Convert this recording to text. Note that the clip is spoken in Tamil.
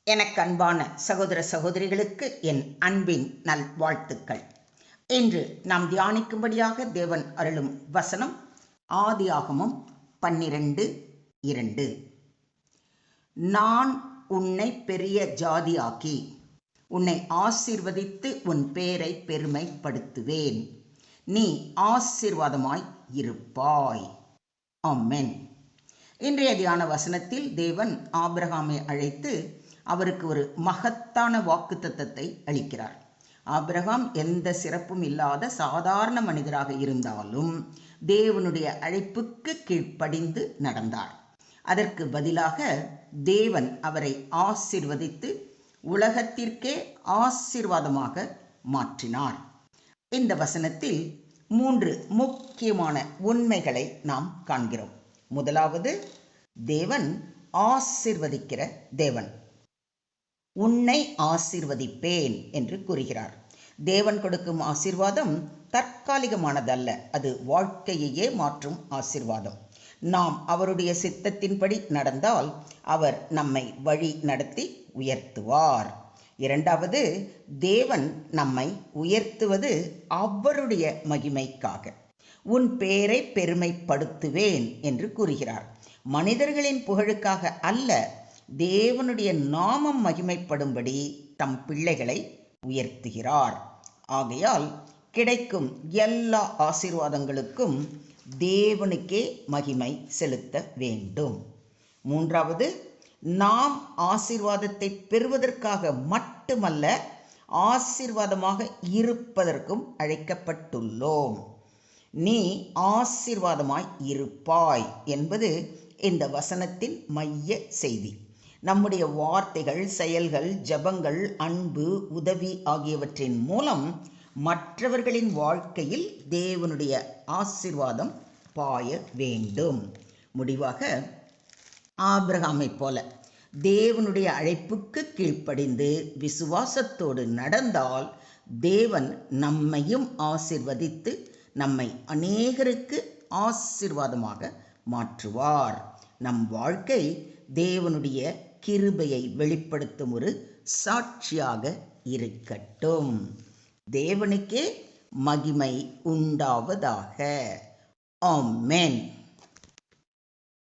எனக்கு அன்பான சகோதர சகோதரிகளுக்கு என் அன்பின் நல்வாழ்த்துக்கள். இன்று நாம் தியானிக்கும்படியாக தேவன் அருளும் வசனம் ஆதியாகமம் 12:2. நான் உன்னை பெரிய ஜாதியாக்கி உன்னை ஆசீர்வதித்து உன் பேரை பெருமைப்படுத்துவேன். நீ ஆசீர்வாதமாய் இருப்பாய். ஆமென். இன்றைய தியான வசனத்தில் தேவன் ஆபிரகாமை அழைத்து அவருக்கு ஒரு மகத்தான வாக்குத்தத்தத்தை அளிக்கிறார். ஆபிரகாம் எந்த சிறப்பும் இல்லாத சாதாரண மனிதராக இருந்தாலும் தேவனுடைய அழைப்புக்கு கீழ்ப்படிந்து நடந்தார். அதற்கு பதிலாக தேவன் அவரை ஆசீர்வதித்து உலகத்திற்கே ஆசீர்வாதமாக மாற்றினார். இந்த வசனத்தில் 3 முக்கியமான உண்மைகளை நாம் காண்கிறோம். முதலாவது, தேவன் ஆசீர்வதிக்கிற தேவன். உன்னை ஆசீர்வதிப்பேன் என்று கூறுகிறார். தேவன் கொடுக்கும் ஆசீர்வாதம் தற்காலிகமானதல்ல, அது வாழ்க்கையையே மாற்றும் ஆசீர்வாதம். நாம் அவருடைய சித்தத்தின்படி நடந்தால் அவர் நம்மை வழி நடத்தி உயர்த்துவார். இரண்டாவது, தேவன் நம்மை உயர்த்துவது அவருடைய மகிமைக்காக. உன் பேரை பெருமைப்படுத்துவேன் என்று கூறுகிறார். மனிதர்களின் புகழுக்காக அல்ல, தேவனுடைய நாமம் மகிமைப்படும்படி தம் பிள்ளைகளை உயர்த்துகிறார். ஆகையால் கிடைக்கும் எல்லா ஆசீர்வாதங்களுக்கும் தேவனுக்கே மகிமை செலுத்த வேண்டும். மூன்றாவது, நாம் ஆசீர்வாதத்தை பெறுவதற்காக மட்டுமல்ல, ஆசீர்வாதமாக இருப்பதற்கும் அழைக்கப்பட்டுள்ளோம். நீ ஆசீர்வாதமாய் இருப்பாய் என்பது இந்த வசனத்தின் மைய செய்தி. நம்முடைய வார்த்தைகள், செயல்கள், ஜெபங்கள், அன்பு, உதவி ஆகியவற்றின் மூலம் மற்றவர்களின் வாழ்க்கையில் தேவனுடைய ஆசீர்வாதம் பாய வேண்டும். முடிவாக, ஆபிரகாமை போல தேவனுடைய அழைப்புக்கு கீழ்ப்படிந்து விசுவாசத்தோடு நடந்தால் தேவன் நம்மையும் ஆசீர்வதித்து நம்மை அநேகருக்கு ஆசீர்வாதமாக மாற்றுவார். நம் வாழ்க்கை தேவனுடைய கிருபையை வெளிப்படுத்தும் ஒரு சாட்சியாக இருக்கட்டும். தேவனுக்கே மகிமை உண்டாவதாக. ஆமென்.